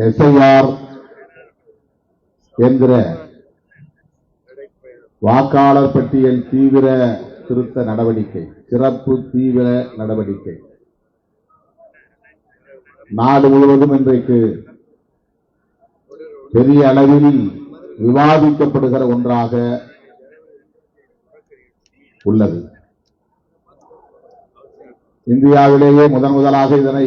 SIR என்கிற வாக்காளர் பட்டியல் தீவிர திருத்த நடவடிக்கை, சிறப்பு தீவிர நடவடிக்கை நாடு முழுவதும் இன்றைக்கு பெரிய அளவில் விவாதிக்கப்படுகிற ஒன்றாக உள்ளது. இந்தியாவிலேயே முதலாக இதனை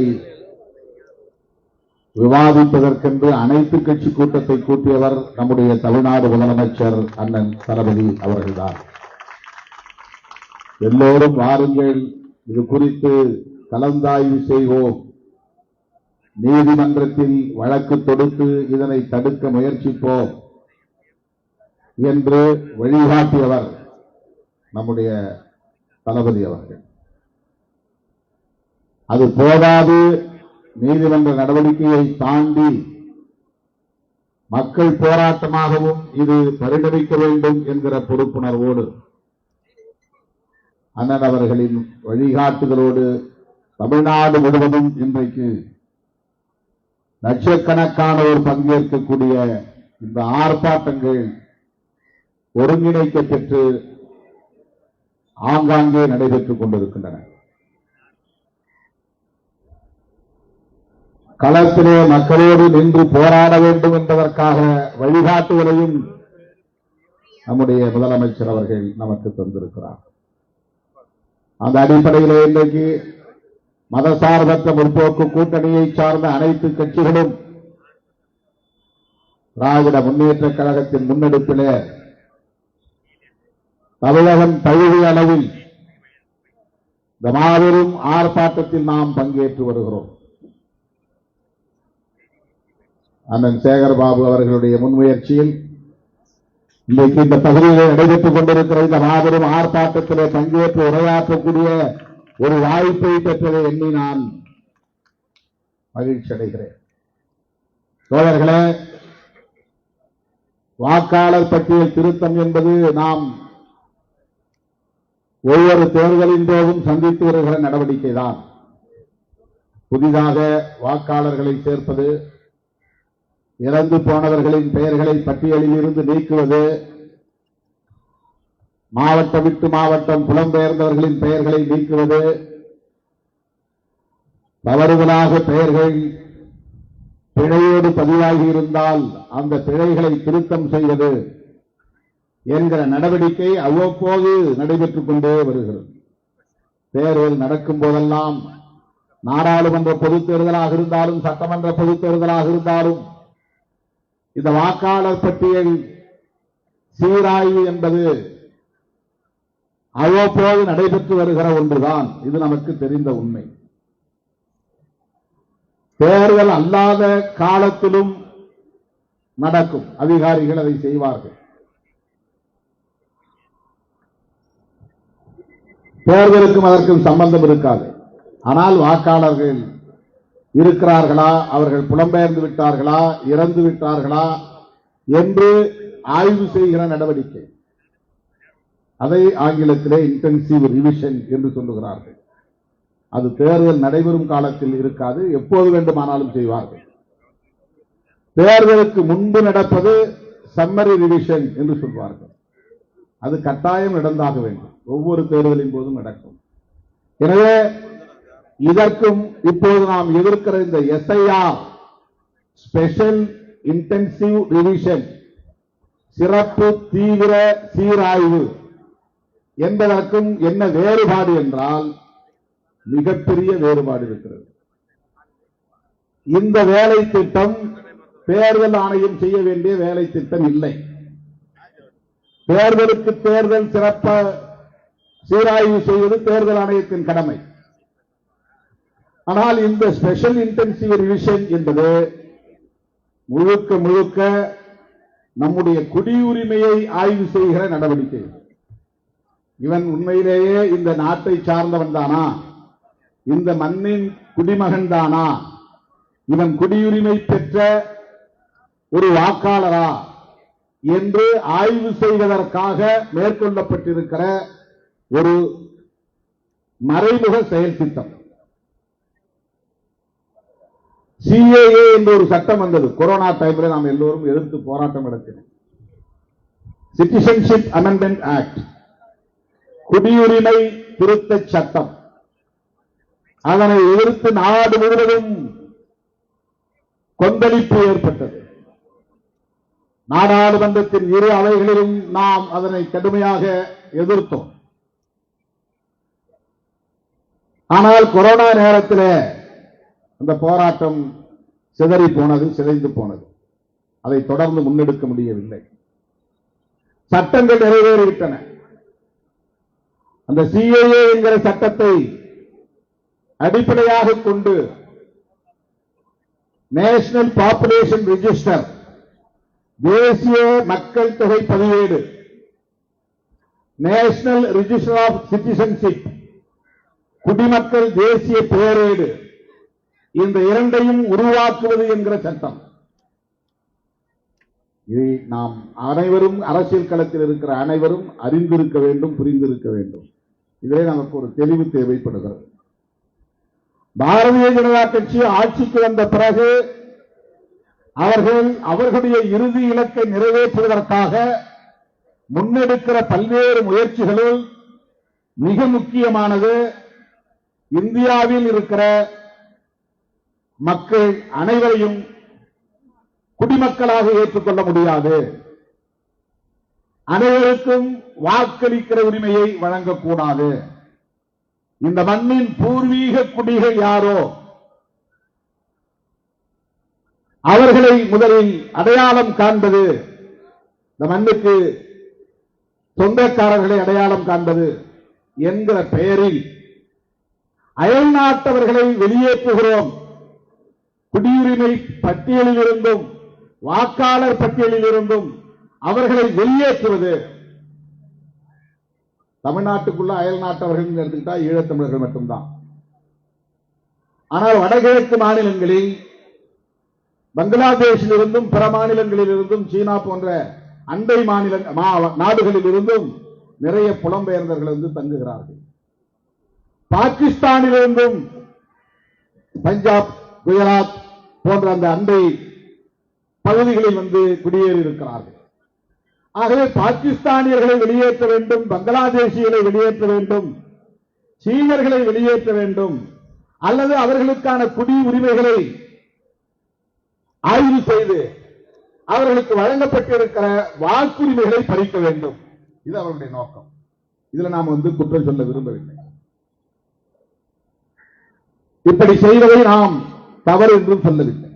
விவாதிப்பதற்கென்று அனைத்து கட்சி கூட்டத்தை கூட்டியவர் நம்முடைய தமிழ்நாடு முதலமைச்சர் அண்ணன் தளபதி அவர்கள்தான். எல்லோரும் வாருங்கள், இது குறித்து கலந்தாய்வு செய்வோம், நீதிமன்றத்தில் வழக்கு தொடுத்து இதனை தடுக்க முயற்சிப்போம் என்று வழிகாட்டியவர் நம்முடைய தளபதி அவர்கள். அது போதாது, நீதிமன்ற நடவடிக்கையை தாண்டி மக்கள் போராட்டமாகவும் இது பரிணமிக்க வேண்டும் என்கிற பொறுப்புணர்வோடு அண்ணன் அவர்களின் வழிகாட்டுதலோடு தமிழ்நாடு முழுவதும் இன்றைக்கு லட்சக்கணக்கானோர் பங்கேற்கக்கூடிய இந்த ஆர்ப்பாட்டங்கள் ஒருங்கிணைக்க பெற்று ஆங்காங்கே நடைபெற்றுக் கொண்டிருக்கின்றன. களத்திலே மக்களோடு நின்று போராட வேண்டும் என்பதற்காக வழிகாட்டுதலையும் நம்முடைய முதலமைச்சர் அவர்கள் நமக்கு தந்திருக்கிறார். அந்த அடிப்படையிலே இன்றைக்கு மதசார்பற்ற முற்போக்கு கூட்டணியை சார்ந்த அனைத்து கட்சிகளும் திராவிட முன்னேற்ற கழகத்தின் முன்னெடுப்பிலே தமிழகம் தழுவிய அளவில் இந்த மாபெரும் ஆர்ப்பாட்டத்தில் நாம் பங்கேற்று வருகிறோம். அண்ணன் சேகர்பாபு அவர்களுடைய முன்முயற்சியில் இன்றைக்கு இந்த பகுதியில் நடைபெற்றுக் கொண்டிருக்கிற இந்த மாபெரும் ஆர்ப்பாட்டத்திலே பங்கேற்று உரையாற்றக்கூடிய ஒரு வாய்ப்பை பெற்றதை எண்ணி நான் மகிழ்ச்சி அடைகிறேன். தோழர்களே, வாக்காளர் பட்டியல் திருத்தம் என்பது நாம் ஒவ்வொரு தேர்தலின் போதும் சந்தித்து வருகிற நடவடிக்கை தான். புதிதாக வாக்காளர்களை சேர்ப்பது, இறந்து போனவர்களின் பெயர்களை பட்டியலில் இருந்து நீக்குவது, மாவட்டம் விட்டு மாவட்டம் புலம்பெயர்ந்தவர்களின் பெயர்களை நீக்குவது, தவறுதலாக பெயர்கள் பிழையோடு பதிவாகி இருந்தால் அந்த பிழைகளை திருத்தம் செய்வது என்கிற நடவடிக்கை அவ்வப்போது நடைபெற்றுக் கொண்டே வருகிறது. தேர்தல் நடக்கும் போதெல்லாம், நாடாளுமன்ற பொதுத் தேர்தலாக இருந்தாலும் சட்டமன்ற பொதுத் தேர்தலாக இருந்தாலும், இந்த வாக்காளர் பட்டியல் சீராய்வு என்பது அவ்வப்போது நடைபெற்று வருகிற ஒன்றுதான். இது நமக்கு தெரிந்த உண்மை. தேர்தல் அல்லாத காலத்திலும் நடக்கும். அதிகாரிகள் அதை செய்வார்கள். தேர்தலுக்கும் அதற்கும் சம்பந்தம் இருக்காது. ஆனால் வாக்காளர்கள் இருக்கிறார்களா, அவர்கள் புலம்பெயர்ந்து விட்டார்களா, இறந்து விட்டார்களா என்று ஆய்வு செய்கிற நடவடிக்கை, அதை ஆங்கிலத்திலே இன்டென்சிவ் ரிவிஷன் என்று சொல்லுகிறார்கள். அது தேர்தல் நடைபெறும் காலத்தில் இருக்காது, எப்போது வேண்டுமானாலும் செய்வார்கள். தேர்தலுக்கு முன்பு நடப்பது சம்மரி ரிவிஷன் என்று சொல்வார்கள். அது கட்டாயம் நடந்தாக வேண்டும். ஒவ்வொரு தேர்தலின் போதும் நடக்கும். எனவே இதற்கும் இப்போது நாம் எதிர்க்கிற இந்த எஸ்ஐஆர், ஸ்பெஷல் இன்டென்சிவ் ரிவிஷன், சிறப்பு தீவிர சீராய்வு என்பதற்கும் என்ன வேறுபாடு என்றால் மிகப்பெரிய வேறுபாடு இருக்கிறது. இந்த வேலை திட்டம் தேர்தல் ஆணையம் செய்ய வேண்டிய வேலை திட்டம் இல்லை. தேர்தலுக்கு தேர்தல் சிறப்பு சீராய்வு செய்வது தேர்தல் ஆணையத்தின் கடமை. ஆனால் இந்த ஸ்பெஷல் இன்டென்சிவ் ரிவிஷன் என்பது முழுக்க முழுக்க நம்முடைய குடியுரிமையை ஆய்வு செய்கிற நடவடிக்கை. இவன் உண்மையிலேயே இந்த நாட்டை சார்ந்தவன் தானா, இந்த மண்ணின் குடிமகன் தானா, இவன் குடியுரிமை பெற்ற ஒரு வாக்காளரா என்று ஆய்வு செய்வதற்காக மேற்கொள்ளப்பட்டிருக்கிற ஒரு மறைமுக செயல் திட்டம். சிஏஏ என்ற ஒரு சட்டம் வந்தது. கொரோனா டைம்ல நாம் எல்லோரும் எதிர்த்து போராட்டம் நடத்தினோம். சிட்டிசன்ஷிப் அமெண்ட்மெண்ட் ஆக்ட், குடியுரிமை திருத்த சட்டம். அதனை எதிர்த்து நாடு முழுவதும் கொந்தளிப்பு ஏற்பட்டது. நாடாளுமன்றத்தின் இரு அவைகளிலும் நாம் அதனை கடுமையாக எதிர்த்தோம். ஆனால் கொரோனா நேரத்தில் அந்த போராட்டம் சிதறி போனது, சிதைந்து போனது. அதை தொடர்ந்து முன்னெடுக்க முடியவில்லை. சட்டங்கள் நிறைவேறிவிட்டன. அந்த சிஏஏ என்கிற சட்டத்தை அடிப்படையாக கொண்டு நேஷனல் பாப்புலேஷன் ரெஜிஸ்டர், தேசிய மக்கள் தொகை பதிவேடு, நேஷனல் ரெஜிஸ்டர் ஆஃப் சிட்டிசன்ஷிப், குடிமக்கள் தேசிய பேரேடு, இந்த இரண்டையும் உருவாக்குவது என்கிற சட்டம். இதை நாம் அனைவரும், அரசியல் களத்தில் இருக்கிற அனைவரும் அறிந்திருக்க வேண்டும், புரிந்திருக்க வேண்டும். இதிலே நமக்கு ஒரு தெளிவு தேவைப்படுகிறது. பாரதிய ஜனதா கட்சி ஆட்சிக்கு வந்த பிறகு அவர்களுடைய இறுதி இலக்கை நிறைவேற்றுவதற்காக முன்னெடுக்கிற பல்வேறு முயற்சிகளில் மிக முக்கியமானது இந்தியாவில் இருக்கிற மக்கள் அனைவரையும் குடிமக்களாக ஏற்றுக்கொள்ள முடியாது, அனைவருக்கும் வாக்களிக்கிற உரிமையை வழங்கக்கூடாது. இந்த மண்ணின் பூர்வீக குடிகள் யாரோ அவர்களை முதலில் அடையாளம் காண்பது, இந்த மண்ணுக்கு சொந்தக்காரர்களை அடையாளம் காண்பது என்கிற பெயரில் அயல் நாட்டவர்களை வெளியேற்றுகிறோம். குடியுரிமை பட்டியலில் இருந்தும் வாக்காளர் பட்டியலில் இருந்தும் அவர்களை வெளியேற்றுவது. தமிழ்நாட்டுக்குள்ள அயல் நாட்டவர்கள் எடுத்துக்கிட்டா ஈழத்தமிழர்கள் மட்டும்தான். ஆனால் வடகிழக்கு மாநிலங்களில் பங்களாதேஷில் இருந்தும் பிற மாநிலங்களில் இருந்தும் சீனா போன்ற அண்டை மாநில நாடுகளில் இருந்தும் நிறைய புலம்பெயர்ந்தவர்கள் வந்து தங்குகிறார்கள். பாகிஸ்தானிலிருந்தும் பஞ்சாப், குஜராத் போன்ற அந்த அண்டை பகுதிகளில் வந்து குடியேறி இருக்கிறார்கள். ஆகவே பாகிஸ்தானியர்களை வெளியேற்ற வேண்டும், பங்களாதேசிகளை வெளியேற்ற வேண்டும், சீனர்களை வெளியேற்ற வேண்டும், அல்லது அவர்களுக்கான குடி உரிமைகளை ஆய்வு செய்து அவர்களுக்கு வழங்கப்பட்டிருக்கிற வாக்குரிமைகளை பறிக்க வேண்டும். இது அவர்களுடைய நோக்கம். இதுல நாம் வந்து குற்றம் சொல்ல விரும்பவில்லை. இப்படி செய்வதை நாம் தவறு என்றும் சொல்லவில்லை.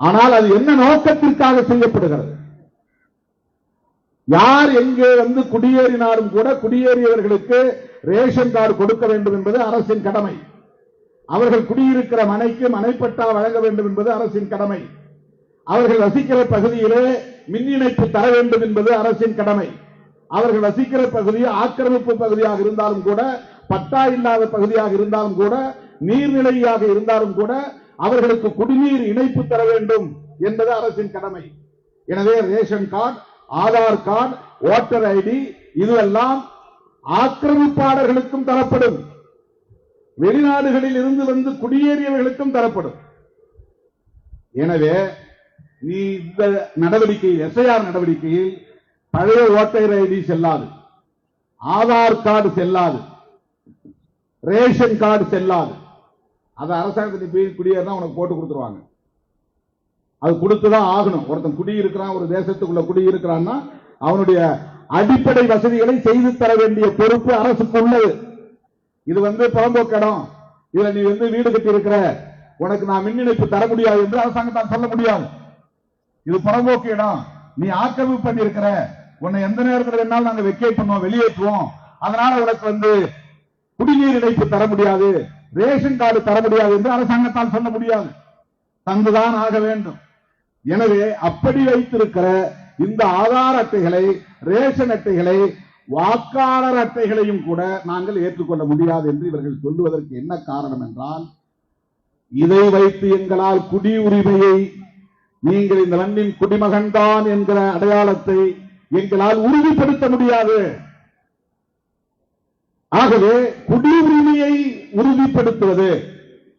ஆனால் அது என்ன நோக்கத்திற்காக செய்யப்படுகிறது? யார் எங்கே வந்து குடியேறினாலும் கூட குடியேறியவர்களுக்கு ரேஷன் கார்டு கொடுக்க வேண்டும் என்பது அரசின் கடமை. அவர்கள் குடியிருக்கிற மனைக்கு மனைப்பட்டா வழங்க வேண்டும் என்பது அரசின் கடமை. அவர்கள் வசிக்கிற பகுதியிலே மின் இணைப்பு தர வேண்டும் என்பது அரசின் கடமை. அவர்கள் வசிக்கிற பகுதி ஆக்கிரமிப்பு பகுதியாக இருந்தாலும் கூட, பட்டா இல்லாத பகுதியாக இருந்தாலும் கூட, நீர்நிலையாக இருந்தாலும் கூட அவர்களுக்கு குடிநீர் இணைப்பு தர வேண்டும் என்பது அரசின் கடமை. எனவே ration card, Aadhaar card, voter ID இதுவெல்லாம் ஆக்கிரமிப்பாளர்களுக்கும் தரப்படும், வெளிநாடுகளில் இருந்து வந்து குடியேறியவர்களுக்கும் தரப்படும். எனவே நீ இந்த நடவடிக்கையில், எஸ்ஐஆர் நடவடிக்கையில் பழைய ஓட்டர் ஐடி செல்லாது, ஆதார் கார்டு செல்லாது, ரேஷன் கார்டு செல்லாது. அது அரசாங்கத்தில் போய் குடியேறினா உனக்கு போட்டு கொடுத்துருவாங்க. அது கொடுத்துதான் ஆகணும். ஒருத்தன் குடியிருக்கிறான், ஒரு தேசத்துக்குள்ள குடியிருக்கிறான்னா அவனுடைய அடிப்படை வசதிகளை செய்து தர வேண்டிய பொறுப்பு அரசுக்கு உள்ளது. இது வந்து புறம்போக்கு இடம், இதுல நீ வந்து வீடு கட்டி இருக்கிற, உனக்கு நான் மின் இணைப்பு தர முடியாது என்று அரசாங்கத்தால் சொல்ல முடியாது. இது புறம்போக்கு இடம், நீ ஆக்கிரமிப்பு பண்ணி இருக்கிற, உன்னை எந்த நேரத்தில் வேணாலும் நாங்க வெக்கேட் பண்ணுவோம், வெளியேற்றுவோம், அதனால உனக்கு வந்து குடிநீர் இணைப்பு தர முடியாது, ரேஷன் கார்டு தர முடியாது என்று அரசாங்கத்தால் சொல்ல முடியாது. தந்துதான் ஆக வேண்டும். எனவே அப்படி வைத்திருக்கிற இந்த ஆதார் அட்டைகளை, ரேஷன் அட்டைகளை, வாக்காளர் அட்டைகளையும் கூட நாங்கள் ஏற்றுக்கொள்ள முடியாது என்று இவர்கள் சொல்லுவதற்கு என்ன காரணம் என்றால், இதை வைத்து எங்களால் குடியுரிமையை, நீங்கள் இந்த மண்ணின் குடிமகன்தான் என்கிற அடையாளத்தை எங்களால் உறுதிப்படுத்த முடியாது. ஆகவே குடியுரிமையை உறுதிப்படுத்துவது,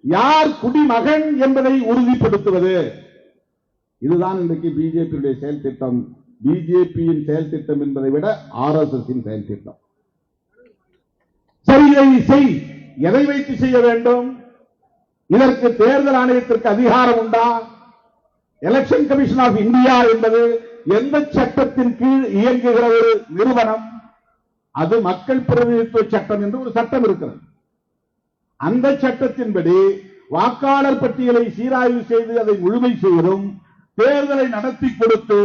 யார் குடிமகன் என்பதை உறுதிப்படுத்துவது. இதுதான் இன்றைக்கு பிஜேபியுடைய செயல் திட்டம். பிஜேபியின் செயல் திட்டம் என்பதை விட RSS செயல் திட்டம். செய், எதை வைத்து செய்ய வேண்டும்? இதற்கு தேர்தல் ஆணையத்திற்கு அதிகாரம் உண்டா? எலெக்ஷன் கமிஷன் ஆஃப் இந்தியா என்பது எந்த சட்டத்தின் கீழ் இயங்குகிற ஒரு நிறுவனம்? அது மக்கள் பிரதிநிதித்துவ சட்டம் என்று ஒரு சட்டம் இருக்கிறது. அந்த சட்டத்தின்படி வாக்காளர் பட்டியலை சீராய்வு செய்து அதை முழுமை செய்வதும், தேர்தலை நடத்தி கொடுத்து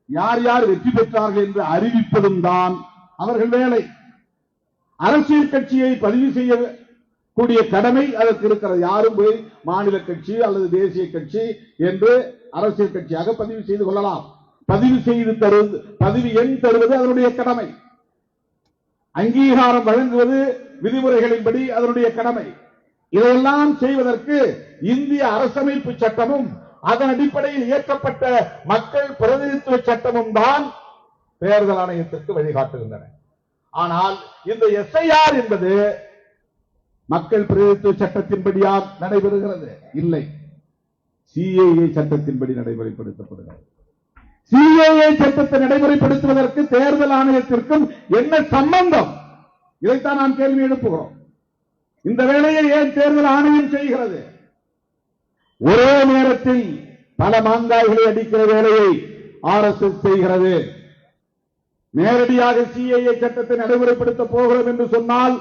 யார் யார் வெற்றி பெற்றார்கள் என்று அறிவிப்பதும் தான் அவர்கள் வேலை. அரசியல் கட்சியை பதிவு செய்யக்கூடிய கடமை அதற்கு இருக்கிறது. யாரும் போய் மாநில கட்சி அல்லது தேசிய கட்சி என்று அரசியல் கட்சியாக பதிவு செய்து கொள்ளலாம். பதிவு செய்து தருவது, பதிவு எண் தருவது அதனுடைய கடமை. அங்கீகாரம் வழங்குவது விதிமுறைகளின்படி அதனுடைய கடமை. இதையெல்லாம் செய்வதற்கு இந்திய அரசமைப்பு சட்டமும் அதன் அடிப்படையில் இயற்றப்பட்ட மக்கள் பிரதிநிதித்துவ சட்டமும் தான் தேர்தல் ஆணையத்திற்கு வழிகாட்டுகின்றன. ஆனால் இந்த SIR என்பது மக்கள் பிரதிநிதித்துவ சட்டத்தின்படியா நடைபெறுகிறது? இல்லை, CAA சட்டத்தின்படி நடைமுறைப்படுத்தப்படுகிறது. CAA சட்டத்தை நடைமுறைப்படுத்துவதற்கு தேர்தல் ஆணையத்திற்கும் என்ன சம்பந்தம்? இதைத்தான் நாம் கேள்வி எழுப்புகிறோம். இந்த வேலையை ஏன் தேர்தல் ஆணையம் செய்கிறது? ஒரே நேரத்தில் பல மாங்காய்களை அடிக்கிற வேலையை RSS செய்கிறது. நேரடியாக CAA சட்டத்தை நடைமுறைப்படுத்த போகிறோம் என்று சொன்னால்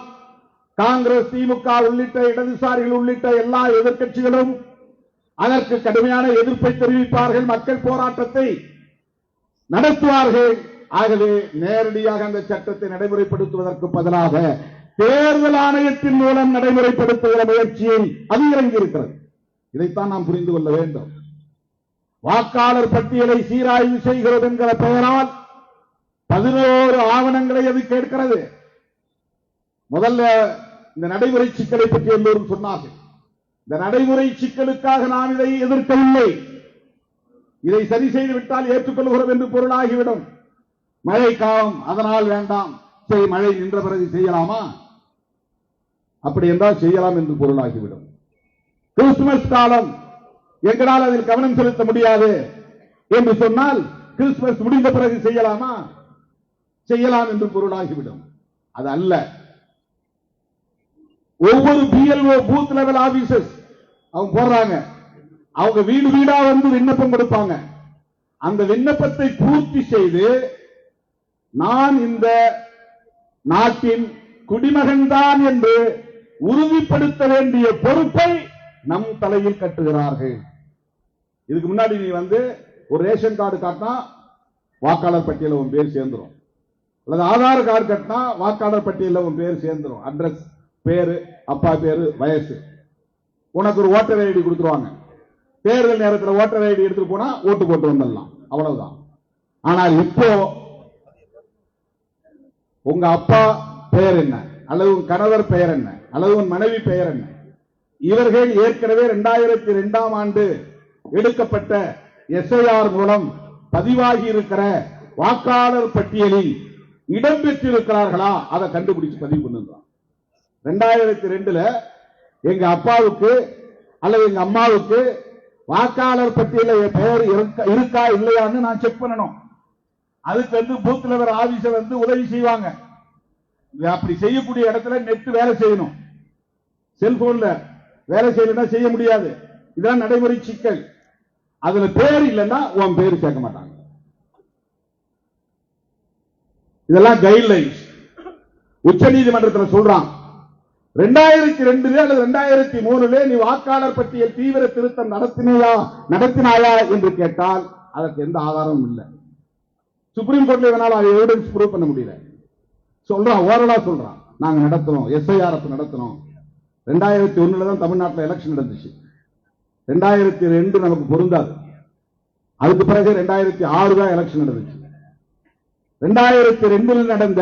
காங்கிரஸ், திமுக உள்ளிட்ட இடதுசாரிகள் உள்ளிட்ட எல்லா எதிர்க்கட்சிகளும் அதற்கு கடுமையான எதிர்ப்பை தெரிவிப்பார்கள், மக்கள் போராட்டத்தை நடத்துவார்கள். ஆகவே நேரடியாக அந்த சட்டத்தை நடைமுறைப்படுத்துவதற்கு பதிலாக தேர்தல் ஆணையத்தின் மூலம் நடைமுறைப்படுத்துகிற முயற்சியில் அது இறங்கியிருக்கிறது. இதைத்தான் நாம் புரிந்து கொள்ள வேண்டும். வாக்காளர் பட்டியலை சீராய்வு செய்கிறது என்கிற பெயரால் 11 ஆவணங்களை அது கேட்கிறது. முதல்ல இந்த நடைமுறை சிக்கலை பற்றி எல்லோரும் சொன்னார்கள். இந்த நடைமுறை சிக்கலுக்காக நாம் இதை எதிர்க்கவில்லை. இதை சரி செய்து விட்டால் ஏற்றுக்கொள்கிறோம் என்று பொருளாகிவிடும். மழை காலம், அதனால் வேண்டாம், சரி மழை நின்ற பிறகு செய்யலாமா? அப்படி என்றால் செய்யலாம் என்று பொருளாகிவிடும். கிறிஸ்துமஸ் காலம், எங்களால் அதில் கவனம் செலுத்த முடியாது என்று சொன்னால் கிறிஸ்துமஸ் முடிந்த பிறகு செய்யலாமா? செய்யலாம் என்று பொருளாகிவிடும். அது அல்ல. ஒவ்வொரு BLO பூத் லெவல் ஆபீசர்ஸ் அவங்க போடுறாங்க, அவங்க வீடு வீடா வந்து விண்ணப்பம் கொடுப்பாங்க. அந்த விண்ணப்பத்தை பூர்த்தி செய்து நான் இந்த நாட்டின் குடிமகன் தான் என்று உறுதிப்படுத்த வேண்டிய பொறுப்பை நம் தலையில் கட்டுகிறார்கள். இதுக்கு முன்னாடி நீ வந்து ஒரு ரேஷன் கார்டு காட்டினா வாக்காளர் பட்டியலில் உன் பேர் சேர்ந்துரும், அல்லது ஆதார் கார்டு கட்டினா வாக்காளர் பட்டியலில் உன் பேர் சேர்ந்துரும். அட்ரஸ், பேரு, அப்பா பேரு, வயசு, உனக்கு ஒரு ஓட்டர் ஐடி கொடுத்துருவாங்க. தேர்தல் நேரத்தில் ஓட்டர் ஐடி எடுத்துட்டு போனா ஓட்டு போட்டு வந்துடலாம், அவ்வளவுதான். ஆனால் இப்போ உங்க அப்பா பெயர் என்ன, அல்லது உன் கணவர் பெயர் என்ன, அல்லது உன் மனைவி பெயர் என்ன, இவர்கள் ஏற்கனவே 2002ஆம் ஆண்டு எடுக்கப்பட்ட SIR மூலம் பதிவாகி இருக்கிற வாக்காளர் பட்டியலில் இடம்பெற்றிருக்கிறார்களா அதை கண்டுபிடிச்சு பதிவு பண்ணுறான். 2002ல எங்க அப்பாவுக்கு அல்லது எங்க அம்மாவுக்கு வாக்காளர் பட்டியலில் பெயர் இருக்கா இல்லையான்னு நான் செக் பண்ணணும். அதுக்கு வந்து பூத் லெவல் ஆபீசர் வந்து உதவி செய்வாங்க. அப்படி செய்யக்கூடிய இடத்துல நெட் வேலை செய்யணும், செல்போன்ல வேலை செய்யலன்னா செய்ய முடியாது. இதெல்லாம் நடைமுறை சிக்கல். அதுல பேர் இல்லைன்னா உன் பேர் சேர்க்க மாட்டாங்க. இதெல்லாம் கைட்லைன்ஸ் உச்ச நீதிமன்றத்தில் சொல்றான். 2002 அல்லது 2003 நீ வாக்காளர் பட்டியல் தீவிர திருத்தம் நடத்தினாயா என்று கேட்டால் அதற்கு எந்த ஆதாரமும் இல்லை. சுப்ரீம் கோர்ட்ல வேணாலும் அதை எவிடன்ஸ் ப்ரூவ் பண்ண முடியல. சொல்றான், ஓரளா சொல்றான், நாங்க நடத்துறோம், SIR நடத்துறோம். 2001 தான் தமிழ்நாட்டில் எலெக்ஷன் நடந்துச்சு. 2002 நமக்கு பொருந்தாது. அதுக்கு பிறகு 2006 தான் எலெக்ஷன் நடந்துச்சு. 2002 நடந்த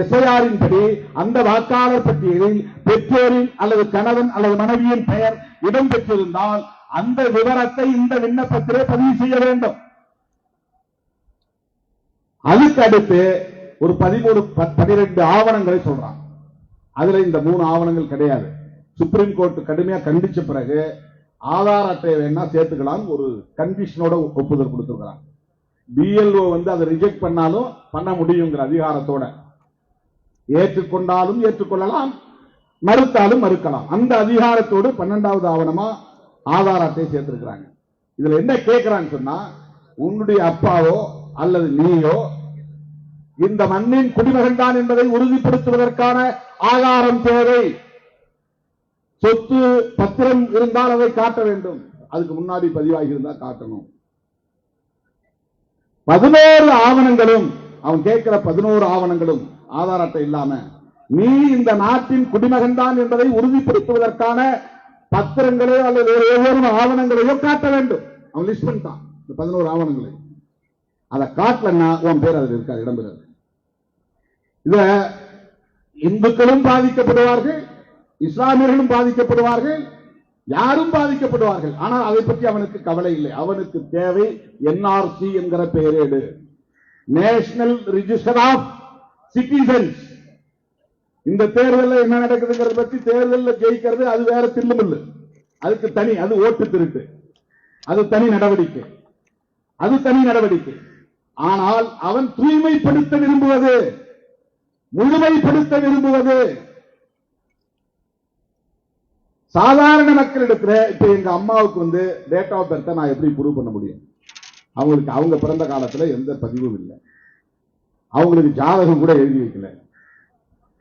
SIR படி அந்த வாக்காளர் பட்டியலில் பெற்றோரின் அல்லது கணவன் அல்லது மனைவியின் பெயர் இடம்பெற்றிருந்தால் அந்த விவரத்தை இந்த விண்ணப்பத்திலே பதிவு செய்ய வேண்டும். அதுக்கு அடுத்து ஒரு 12 ஆவணங்களை சொல்றான். அதுல இந்த 3 ஆவணங்கள் கிடையாது. சுப்ரீம் கோர்ட் கடுமையா கண்டிச்ச பிறகு ஆதார் அட்டையை வேணா சேர்த்துக்கலாம் ஒரு கண்டிஷனோட ஒப்புதல் கொடுத்திருக்கிறாங்க. பிஎல்ஓ அதை ரிஜெக்ட் பண்ணாலும் பண்ண முடியுங்கிற அதிகாரத்தோட, ஏற்றுக்கொண்டாலும் ஏற்றுக்கொள்ளலாம், மறுத்தாலும் மறுக்கலாம். அந்த அதிகாரத்தோடு 12வது ஆவணமா ஆதார் அட்டையை சேர்த்திருக்கிறாங்க. இதுல என்ன கேட்கிறான்னு சொன்னா, உன்னுடைய அப்பாவோ அல்லது நீயோ இந்த மண்ணின் குடிமகன் தான் என்பதை உறுதிப்படுத்துவதற்கான ஆதாரம் தேவை. சொத்து பத்திரம் இருந்தால் அதை காட்ட வேண்டும். அதுக்கு முன்னாடி பதிவாகி இருந்தால் காட்டணும். 11 ஆவணங்களும், அவன் கேட்கிற 11 ஆவணங்களும் ஆதார் அட்டை இல்லாம நீ இந்த நாட்டின் குடிமகன் தான் என்பதை உறுதிப்படுத்துவதற்கான பத்திரங்களோ அல்லது ஒவ்வொரு ஆவணங்களையோ காட்ட வேண்டும். அவன் லிஸ்ட் பண்ணிட்டான் இந்த 11 ஆவணங்களை. அதை காட்டலன்னா உன் பேர் அதில் இருக்காது, இடம்பெறாது. இத இந்துக்களும் பாதிக்கப்படுவார்கள், இஸ்லாமியர்களும் பாதிக்கப்படுவார்கள், யாரும் பாதிக்கப்படுவார்கள். ஆனால் அதை பற்றி அவனுக்கு கவலை இல்லை. அவனுக்கு தேவை என்ஆர்சி என்கிற பெயரேடு, நேஷனல் ரிஜிஸ்டர் ஆஃப் சிட்டிசன்ஸ். இந்த தேர்தலில் என்ன நடக்குதுங்கிறத பற்றி, தேர்தலில் ஜெயிக்கிறது அது வேற தில்லுமில்லு, அதுக்கு தனி, அது ஓட்டு திருட்டு, அது தனி நடவடிக்கை, அது தனி நடவடிக்கை. ஆனால் அவன் தூய்மைப்படுத்த விரும்புவது, முழுமைப்படுத்த விரும்புவது சாதாரண மக்களிடத்துல. இப்ப எங்க அம்மாவுக்கு டேட் ஆஃப் பர்த் நான் எப்படி ப்ரூவ் பண்ண முடியும்? அவங்களுக்கு அவங்க பிறந்த காலத்துல எந்த பதிவும் இல்லை. அவங்களுக்கு ஜாதகம் கூட எழுதி வைக்கல.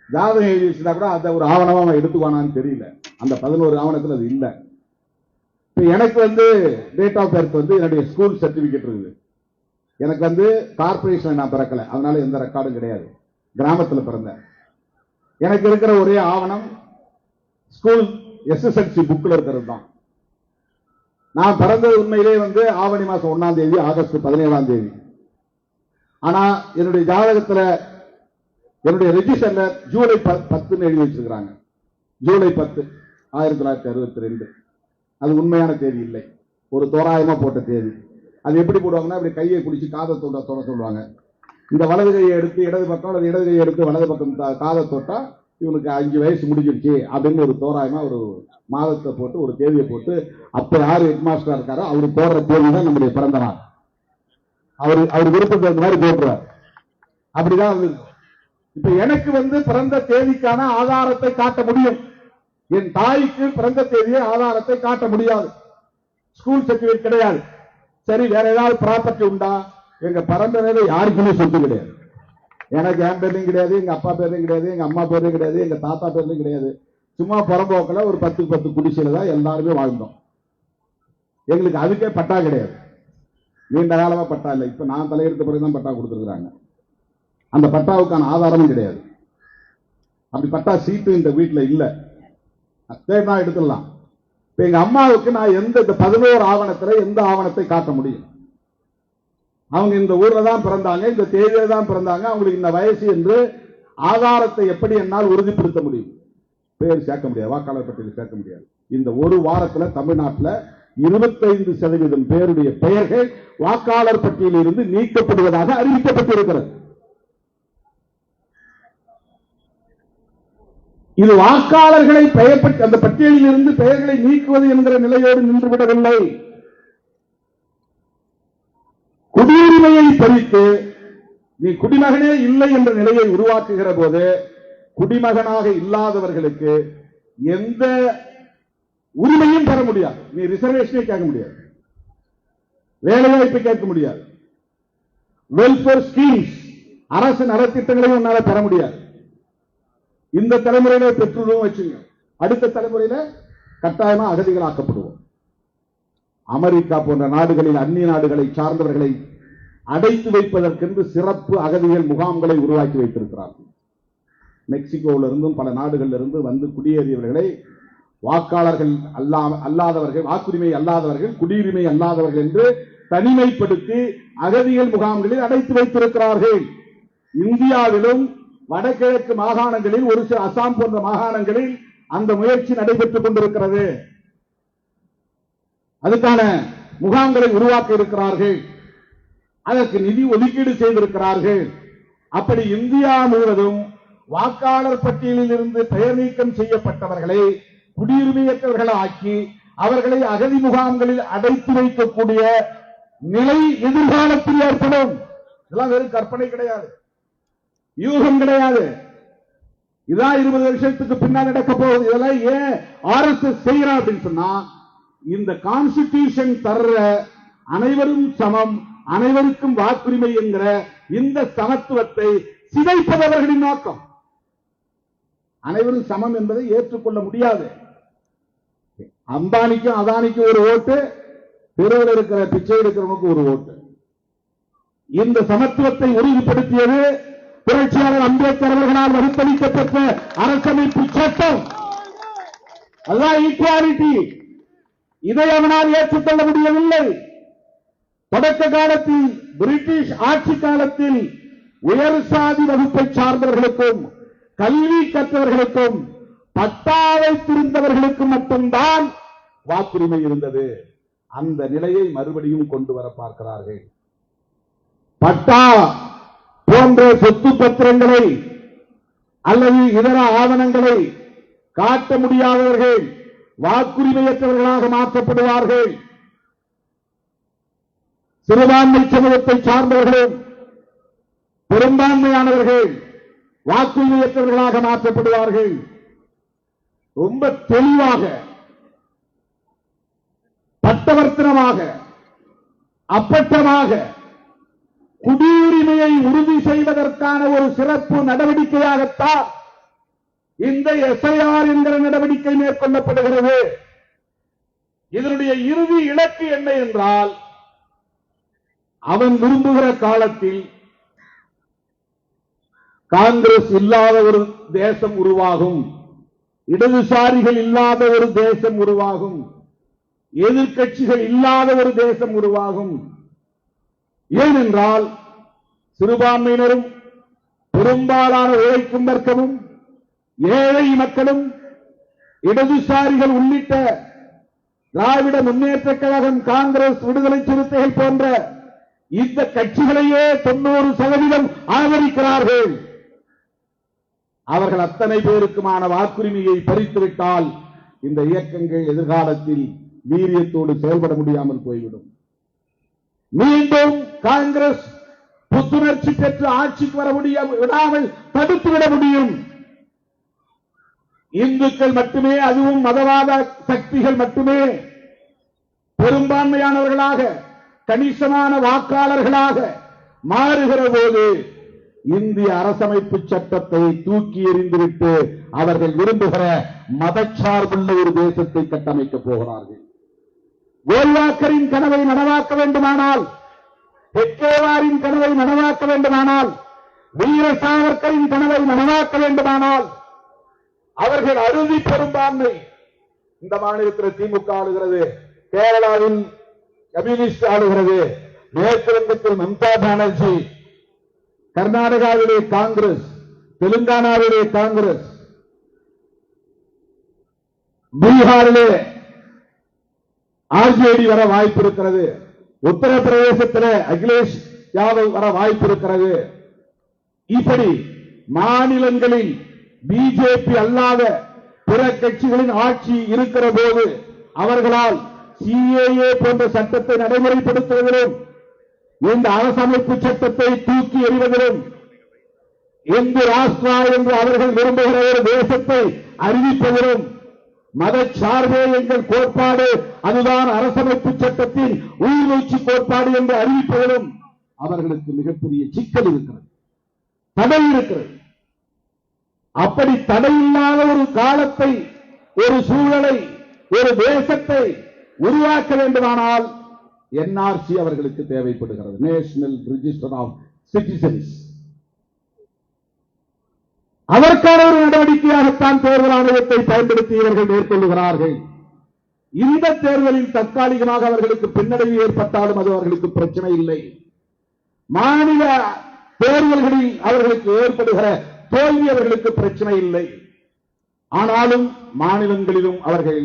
ஜாதகம் எழுதி வச்சுட்டா கூட அதை ஒரு ஆவணமா அவன் எடுத்துக்குவானான்னு தெரியல. அந்த 11 ஆவணத்தில் அது இல்லை. இப்ப எனக்கு டேட் ஆஃப் பர்த் என்னுடைய ஸ்கூல் சர்டிபிகேட் இருக்குது. எனக்கு கார்பரேஷன் நான் பிறக்கல, அதனால எந்த ரெக்கார்டும் கிடையாது. கிராமத்தில் பிறந்தேன். எனக்கு இருக்கிற ஒரே ஆவணம் ஸ்கூல் எஸ்எஸ்எல்சி புக்ல இருக்கிறது தான். நான் பிறந்தது உண்மையிலே ஆவணி மாசம் 1ஆம் தேதி, ஆகஸ்ட் 17ஆம் தேதி. ஆனா என்னுடைய ஜாதகத்துல, என்னுடைய ரெஜிஸ்டர்ல ஜூலை 10 எழுதி வச்சிருக்கிறாங்க. ஜூலை 10, 1962. அது உண்மையான தேதி இல்லை, ஒரு தோராயமா போட்ட தேதி. அது எப்படி போடுவாங்கன்னா, அப்படி கையை பிடிச்சி காதை தொட சொல்லுவாங்க. இந்த வலது கையை எடுத்து இடது பக்கம், அல்லது இடது கையை எடுத்து வலது பக்கம் காதை தொட்டா இவனுக்கு 5 வயசு முடிஞ்சிருச்சு அப்படின்னு ஒரு தோராயமா ஒரு மாதத்தை போட்டு, ஒரு தேதியை போட்டு, அப்ப யாரு ஹெட் மாஸ்டரா இருக்காரோ அவரு போடுற தேதி தான் நம்முடைய பிறந்த நாள். அவர் விருப்பத்துக்கு அந்த மாதிரி போட்டுருவார். அப்படிதான் இப்ப எனக்கு பிறந்த தேதிக்கான ஆதாரத்தை காட்ட முடியும். என் தாய்க்கு பிறந்த தேதியை ஆதாரத்தை காட்ட முடியாது. ஸ்கூல் சர்டிபிகேட் கிடையாது. சரி, வேற ஏதாவது ப்ராப்பர்ட்டி உண்டா? எங்க பரம்பரையில யாருக்குமே சொத்து கிடையாது. எனக்கு என் பேர்லையும் கிடையாது, எங்க அப்பா பேர்லையும் கிடையாது, எங்க அம்மா பேர்லையும் கிடையாது, எங்க தாத்தா பேர்லையும் கிடையாது. சும்மா புறம்போக்கில் ஒரு 10 குடிசையில தான் எல்லாருமே வாழ்ந்தோம். எங்களுக்கு அதுக்கே பட்டா கிடையாது. நீண்ட காலமா பட்டா இல்லை. இப்ப நான் தலையெடுத்த பிறகுதான் பட்டா கொடுத்துருக்காங்க. அந்த பட்டாவுக்கான ஆதாரமும் கிடையாது. அப்படி பட்டா சீட்டு இந்த வீட்டில் இல்லை. தேடினா எடுத்துடலாம். இப்ப எங்க அம்மாவுக்கு நான் எந்த 11 ஆவணத்துல எந்த ஆவணத்தை காட்ட முடியும்? அவங்க இந்த ஊர்ல தான் பிறந்தாங்க, இந்த தேதியில தான் பிறந்தாங்க, அவங்களுக்கு இந்த வயசு என்று ஆதாரத்தை எப்படி என்னால் உறுதிப்படுத்த முடியும்? பேர் சேர்க்க முடியாது, வாக்காளர் பட்டியலில் சேர்க்க முடியாது. இந்த ஒரு வாரத்துல தமிழ்நாட்டில் 25% பேருடைய பெயர்கள் வாக்காளர் பட்டியலில் இருந்து நீக்கப்படுவதாக அறிவிக்கப்பட்டிருக்கிறது. இது வாக்காளர்களை அந்த பட்டியலில் இருந்து பெயர்களை நீக்குவது என்கிற நிலையோடு நின்றுவிடவில்லை. குடியுரிமையை பறித்து நீ குடிமகனே இல்லை என்ற நிலையை உருவாக்குகிற போது குடிமகனாக இல்லாதவர்களுக்கு எந்த உரிமையும் பெற முடியாது. நீ ரிசர்வேஷனே கேட்க முடியாது, வேலைவாய்ப்பை கேட்க முடியாது, வெல்ஃபேர் ஸ்கீம்ஸ், அரசு நலத்திட்டங்களையும் உன்னால பெற முடியாது. இந்த தலைமுறையில பெற்றுள்ளோம் வச்சுங்க, அடுத்த தலைமுறையில கட்டாயமா அகதிகளாக்கப்படுவோம். அமெரிக்கா போன்ற நாடுகளில் அந்நிய நாடுகளை சார்ந்தவர்களை அடைத்து வைப்பதற்கென்று சிறப்பு அகதிகள் முகாம்களை உருவாக்கி வைத்திருக்கிறார்கள். மெக்சிகோவில் இருந்தும் பல நாடுகளில் இருந்து குடியேறியவர்களை வாக்காளர்கள் அல்லாதவர்கள், வாக்குரிமை அல்லாதவர்கள், குடியுரிமை அல்லாதவர்கள் என்று தனிமைப்படுத்தி அகதிகள் முகாம்களில் அடைத்து வைத்திருக்கிறார்கள். இந்தியாவிலும் வடகிழக்கு மாகாணங்களில், ஒரு சில அசாம் போன்ற மாகாணங்களில் அந்த முயற்சி நடைபெற்றுக் கொண்டிருக்கிறது. அதுக்கான முகாம்களை உருவாக்க இருக்கிறார்கள், அதற்கு நிதி ஒதுக்கீடு செய்திருக்கிறார்கள். அப்படி இந்தியா முழுவதும் வாக்காளர் பட்டியலில் இருந்து பெயர் நீக்கம் செய்யப்பட்டவர்களை குடியுரிமையற்றவர்களை ஆக்கி அவர்களை அகதி முகாம்களில் அடைத்து வைக்கக்கூடிய நிலை எதிர்காலத்தில் ஏற்படும். இதெல்லாம் வெறும் கற்பனை கிடையாது, யூகம் கிடையாது. இதான் 20 வருஷத்துக்கு பின்னால் நடக்க போகுது. இதெல்லாம் ஏன் RSS செய்யறா அப்படின்னு சொன்னா, இந்த கான்ஸ்டிடியூஷன் தர்ற அனைவரும் சமம், அனைவருக்கும் வாக்குரிமை என்கிற இந்த சமத்துவத்தை சிதைப்பதவர்களின் நோக்கம். அனைவரும் சமம் என்பதை ஏற்றுக்கொள்ள முடியாது. அம்பானிக்கும் அதானிக்கும் ஒரு ஓட்டு, தெருவில் இருக்கிற பிச்சை எடுக்கிறவனுக்கு ஒரு ஓட்டு. இந்த சமத்துவத்தை உறுதிப்படுத்தியது புரட்சியாளர் அம்பேத்கர் அவர்களால் வகுத்தளிக்கப்பட்ட அரசமைப்பு சட்டம். அதுதான் ஈக்குவாலிட்டி. இதை அவனால் ஏற்றுக்கொள்ள முடியவில்லை. தொடக்க காலத்தில் பிரிட்டிஷ் ஆட்சி காலத்தில் உயர் சாதி வகுப்பை சார்ந்தவர்களுக்கும் கல்வி கற்றவர்களுக்கும் பட்டா வைத்திருந்தவர்களுக்கும் மட்டும்தான் வாக்குரிமை இருந்தது. அந்த நிலையை மறுபடியும் கொண்டு வர பார்க்கிறார்கள். பட்டா போன்ற சொத்து பத்திரங்களை அல்லது இதர ஆவணங்களை காட்ட முடியாதவர்கள் வாக்குரிமையற்றவர்களாக மாற்றப்படுவார்கள். சிறுபான்மை சமூகத்தை சார்ந்தவர்களும் பெரும்பான்மையானவர்கள் வாக்குரிமையற்றவர்களாக மாற்றப்படுவார்கள். ரொம்ப தெளிவாக, பட்டவர்த்தனமாக, அப்பட்டமாக குடியுரிமையை உறுதி செய்வதற்கான ஒரு சிறப்பு நடவடிக்கையாகத்தான் இந்த SIR என்கிற நடவடிக்கை மேற்கொள்ளப்படுகிறது. இதனுடைய இறுதி இலக்கு என்ன என்றால், அவன் விரும்புகிற காலத்தில் காங்கிரஸ் இல்லாத ஒரு தேசம் உருவாகும், இடதுசாரிகள் இல்லாத ஒரு தேசம் உருவாகும், எதிர்க்கட்சிகள் இல்லாத ஒரு தேசம் உருவாகும். ஏனென்றால் சிறுபான்மையினரும் பெரும்பாலான உழைக்கும் வர்க்கமும் ஏழை மக்களும் இடதுசாரிகள் உள்ளிட்ட திராவிட முன்னேற்ற கழகம், காங்கிரஸ், விடுதலை சிறுத்தைகள் போன்ற இந்த கட்சிகளையே 90% ஆதரிக்கிறார்கள். அவர்கள் அத்தனை பேருக்குமான வாக்குரிமையை பறித்துவிட்டால் இந்த இயக்கங்கள் எதிர்காலத்தில் வீரியத்தோடு செயல்பட முடியாமல் போய்விடும். மீண்டும் காங்கிரஸ் புத்துணர்ச்சி பெற்று ஆட்சிக்கு வர விடாமல் தடுத்துவிட முடியும். இந்துக்கள் மட்டுமே, அதுவும் மதவாத சக்திகள் மட்டுமே பெரும்பான்மையானவர்களாக, கணிசமான வாக்காளர்களாக மாறுகிற போது இந்திய அரசமைப்பு சட்டத்தை தூக்கி எறிந்துவிட்டு அவர்கள் விரும்புகிற மதச்சார்புள்ள ஒரு தேசத்தை கட்டமைக்கப் போகிறார்கள். கோல்வாக்கரின் கனவை நனவாக்க வேண்டுமானால், ஹெட்கேவாரின் கனவை நனவாக்க வேண்டுமானால், வீர சாவர்கரின் கனவை நனவாக்க வேண்டுமானால் அவர்கள் அறுதி பெரும்பான்மை. இந்த மாநிலத்தில் திமுக ஆளுகிறது, கேரளாவில் கம்யூனிஸ்ட் ஆளுகிறது, மேற்கு வங்கத்தில் மம்தா பானர்ஜி, கர்நாடகாவிலே காங்கிரஸ், தெலுங்கானாவிலே காங்கிரஸ், பீகாரிலே RJD வர வாய்ப்பு இருக்கிறது, உத்தரப்பிரதேசத்தில் அகிலேஷ் யாதவ் வர வாய்ப்பு இருக்கிறது. இப்படி மாநிலங்களில் பிஜேபி அல்லாத பிற கட்சிகளின் ஆட்சி இருக்கிற போது அவர்களால் CAA போன்ற சட்டத்தை நடைமுறைப்படுத்துவதிலும், இந்த அரசமைப்பு சட்டத்தை தூக்கி எறிவதிலும், இந்து ராஷ்டிரா என்று அவர்கள் விரும்புகிற ஒரு தேசத்தை அறிவிப்பதிலும், மதச்சார்பே எங்கள் கோட்பாடு, அதுதான் அரசமைப்பு சட்டத்தின் உயிர்நூச்சி கோட்பாடு என்று அறிவிப்பதிலும் அவர்களுக்கு மிகப்பெரிய சிக்கல் இருக்கிறது, தடை இருக்கிறது. அப்படி தடையில்லாத ஒரு காலத்தை, ஒரு சூழலை, ஒரு தேசத்தை உருவாக்க வேண்டுமானால் NRC அவர்களுக்கு தேவைப்படுகிறது, நேஷனல் ரெஜிஸ்டர் ஆஃப் சிட்டிசன்ஸ். அதற்கான ஒரு நடவடிக்கையாகத்தான் தேர்தல் ஆணையத்தை பயன்படுத்தி இவர்கள் மேற்கொள்ளுகிறார்கள். இந்த தேர்தலில் தற்காலிகமாக அவர்களுக்கு பின்னடைவு ஏற்பட்டாலும் அது அவர்களுக்கு பிரச்சனை இல்லை. மாநில தேர்தல்களில் அவர்களுக்கு ஏற்படுகிற தோல்வி அவர்களுக்கு பிரச்சனை இல்லை. ஆனாலும் மாநிலங்களிலும் அவர்கள்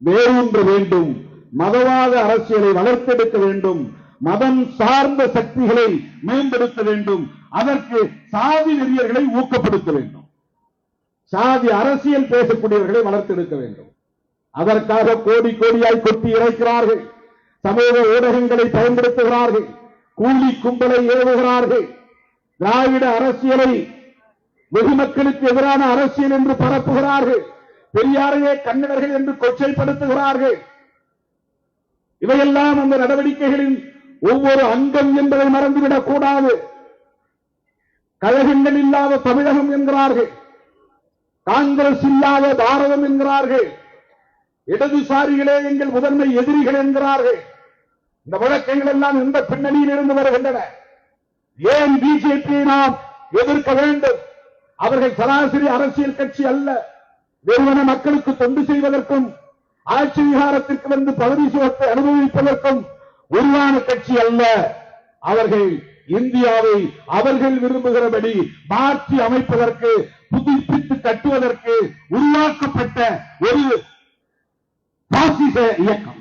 வேரூன்ற வேண்டும், மதவாத அரசியலை வளர்த்தெடுக்க வேண்டும், மதம் சார்ந்த சக்திகளை மேம்படுத்த வேண்டும், அதற்கு சாதி வெறியர்களை ஊக்கப்படுத்த வேண்டும். சாதி அரசியல் பேசக்கூடியவர்களை வளர்த்தெடுக்க வேண்டும். அதற்காக கோடி கோடியாய் கொட்டி இறைக்கிறார்கள். சமூக ஊடகங்களை பயன்படுத்துகிறார்கள். கூலி கும்பலை ஏவுகிறார்கள். திராவிட அரசியலை வெகு மக்களுக்கு எதிரான அரசியல் என்று பரப்புகிறார்கள். பெரியாரையே கன்னடர்கள் என்று கொச்சைப்படுத்துகிறார்கள். இவையெல்லாம் அந்த நடவடிக்கைகளின் ஒவ்வொரு அங்கம் என்பதை மறந்துவிடக் கூடாது. கழகங்கள் இல்லாத தமிழகம் என்கிறார்கள். காங்கிரஸ் இல்லாத பாரதம் என்கிறார்கள். இடதுசாரிகளே எங்கள் முதன்மை எதிரிகள் என்கிறார்கள். இந்த வழக்கங்கள் எல்லாம் எந்த பின்னணியில் இருந்து வருகின்றன? ஏன் பிஜேபியை நாம் எதிர்க்க வேண்டும்? அவர்கள் சராசரி அரசியல் கட்சி அல்ல. வெறுமன மக்களுக்கு தொண்டு செய்வதற்கும் ஆட்சி அதிகாரத்திற்கு வந்து பதவி சுகத்தை அனுபவிப்பதற்கும் உருவான கட்சி அல்ல. அவர்கள் இந்தியாவை அவர்கள் விரும்புகிறபடி மாற்றி அமைப்பதற்கு, புதுப்பித்து கட்டுவதற்கு உருவாக்கப்பட்ட ஒரு பாசிச இயக்கம்.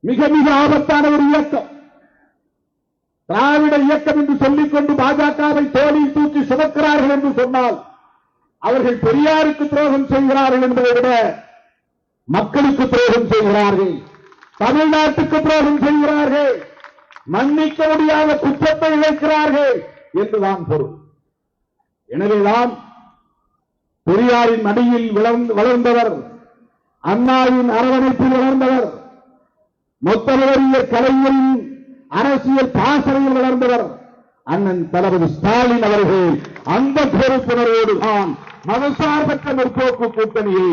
மிக மிக ஆபத்தான ஒரு இயக்கம். திராவிட இயக்கம் என்று சொல்லிக் கொண்டு பாஜகவை தோளில் தூக்கி சுமக்கிறார்கள் என்று சொன்னால் அவர்கள் பெரியாருக்கு துரோகம் செய்கிறார்கள் என்பதை விட மக்களுக்கு துரோகம் செய்கிறார்கள். தமிழ்நாட்டுக்கு துரோகம் செய்கிறார்கள். மன்னிக்க முடியாத குற்றத்தை இழைக்கிறார்கள் என்றுதான் பொருள். எனவேதான் பெரியாரின் மடியில் வளர்ந்தவர், அண்ணாவின் அரவணைப்பில் வளர்ந்தவர், மொத்தவரிய கலைஞரின் அரசியல் பாசறையில் வளர்ந்தவர் அண்ணன் தளபதி ஸ்டாலின் அவர்கள் அந்த பொறுப்புணர்வோடு தான் மதசார்பற்ற முற்போக்கு கூட்டணியை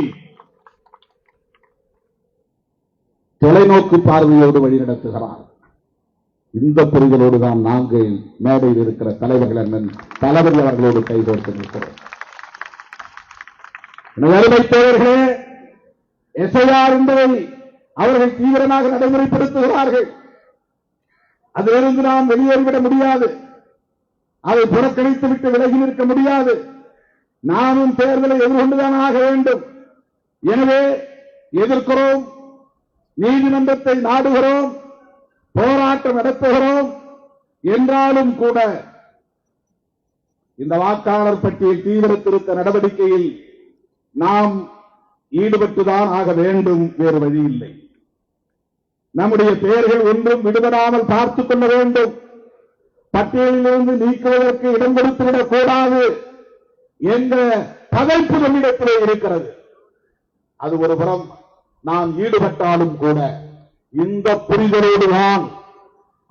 தொலைநோக்கு பார்வையோடு வழிநடத்துகிறார். இந்த புரிதலோடு தான் நாங்கள் மேடையில் இருக்கிற தலைவர்கள் அண்ணன் தளபதி அவர்களோடு கைகோர்த்து நிற்கிறோம். அருமை தோழர்களே, எஸ்ஐஆர் என்பதை அவர்கள் தீவிரமாக நடைமுறைப்படுத்துகிறார்கள். அதிலிருந்து நாம் வெளியேறிவிட முடியாது. அதை புறக்கணித்துவிட்டு விலகி நிற்க முடியாது. நாமும் தேர்தலை எதிர்கொண்டுதான் ஆக வேண்டும். எனவே எதிர்க்கிறோம், நீதிமன்றத்தை நாடுகிறோம், போராட்டம் நடத்துகிறோம். என்றாலும் கூட இந்த வாக்காளர் பட்டியல் தீவிர திருத்த நடவடிக்கையில் நாம் ஈடுபட்டுதான் ஆக வேண்டும். வேறு வழி இல்லை. நம்முடைய பெயர்கள் ஒன்றும் விடுபடாமல் பார்த்துக் கொள்ள வேண்டும். பட்டியலிலிருந்து நீக்குவதற்கு இடம் கொடுத்துவிடக் கூடாது என்ற பதைப்பு நம்மிடத்திலே இருக்கிறது. அது ஒரு புறம் நாம் ஈடுபட்டாலும் கூட இந்த புரிதலோடு தான்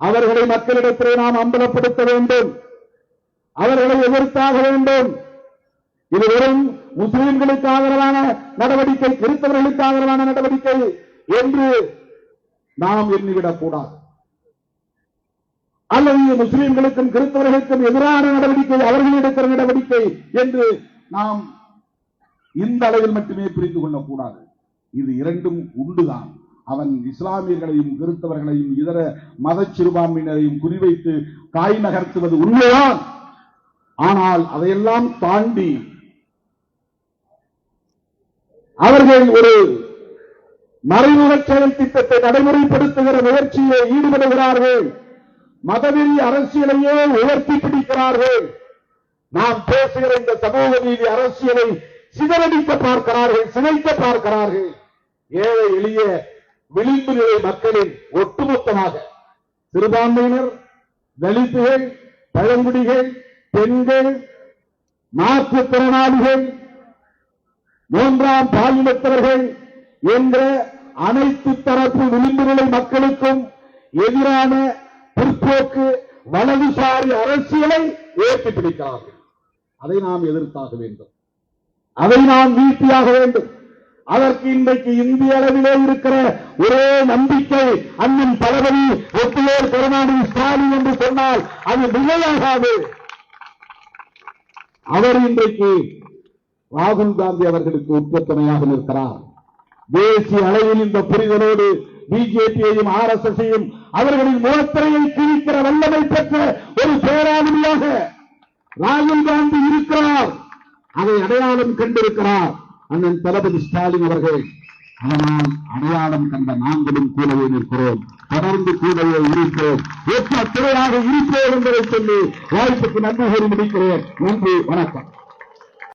அவர்களை மக்களிடத்திலே நாம் அம்பலப்படுத்த வேண்டும். அவர்களை எதிர்த்தாக வேண்டும். இது வெறும் முஸ்லிம்களுக்கு ஆதரவான நடவடிக்கை, கிறிஸ்தவர்களுக்கு ஆதரவான நடவடிக்கை என்று நாம் எண்ணிவிடக் கூடாது. அல்லது முஸ்லிம்களுக்கும் கிறிஸ்தவர்களுக்கும் எதிரான நடவடிக்கை, அவர்கள் எடுக்கிற நடவடிக்கை என்று நாம் இந்த அளவில் மட்டுமே புரிந்து கொள்ளக்கூடாது. இது இரண்டும் உண்டுதான். அவன் இஸ்லாமியர்களையும் கிறிஸ்தவர்களையும் இதர மத சிறுபான்மையினரையும் குறிவைத்து காய் நகர்த்துவது உண்மைதான். ஆனால் அதையெல்லாம் தாண்டி அவர்கள் ஒரு மறைமுக செயல் திட்டத்தை நடைமுறைப்படுத்துகிற முயற்சியை ஈடுபடுகிறார்கள். மதவெறி அரசியலையே உயர்த்தி பிடிக்கிறார்கள். நாம் பேசுகிற இந்த சமூக நீதி அரசியலை சிதறடிக்க பார்க்கிறார்கள், சிதைக்க பார்க்கிறார்கள். ஏழை எளிய விளிம்பு நிலை மக்களின் ஒட்டுமொத்தமாக சிறுபான்மையினர், தலித்துகள், பழங்குடிகள், பெண்கள், மாற்றுத்திறனாளிகள், மூன்றாம் பாலினத்தவர்கள் என்ற அனைத்து தரப்பு விளிம்பு நிலை மக்களுக்கும் எதிரான பிற்போக்கு வலதுசாரி அரசியலை ஏற்றி பிடிக்கிறார்கள். அதை நாம் எதிர்த்தாக வேண்டும். அதை நாம் வீழ்த்தியாக வேண்டும். அதற்கு இன்றைக்கு இந்திய அளவிலே இருக்கிற ஒரே நம்பிக்கை அண்ணன் தளபதி ஒப்புயர் கருணாநிதி ஸ்டாலின் என்று சொன்னால் அது நிலையாகாது. அவர் இன்றைக்கு ராகுல் காந்தி அவர்களுக்கு உட்பத்துணையாக நிற்கிறார். தேசிய அளவில் இந்த புரிதலோடு பிஜேபியையும் RSSையும் அவர்களின் முகத்திரையை கிழிக்கிற வல்லமை பெற்ற ஒரு பேராளுமையாக ராகுல் காந்தி இருக்கிறார். அதை அடையாளம் கண்டிருக்கிறார் அண்ணன் தளபதி ஸ்டாலின் அவர்கள். அதனால் அடையாளம் கண்ட நாங்களும் கூடவே நிற்கிறோம், தொடர்ந்து கூடவே இருக்கிறோம், ஒற்ற துறையாக இருப்போம் என்பதை சொல்லி வாய்ப்புக்கு நன்றி கூறி முடிக்கிறேன். நன்றி, வணக்கம்.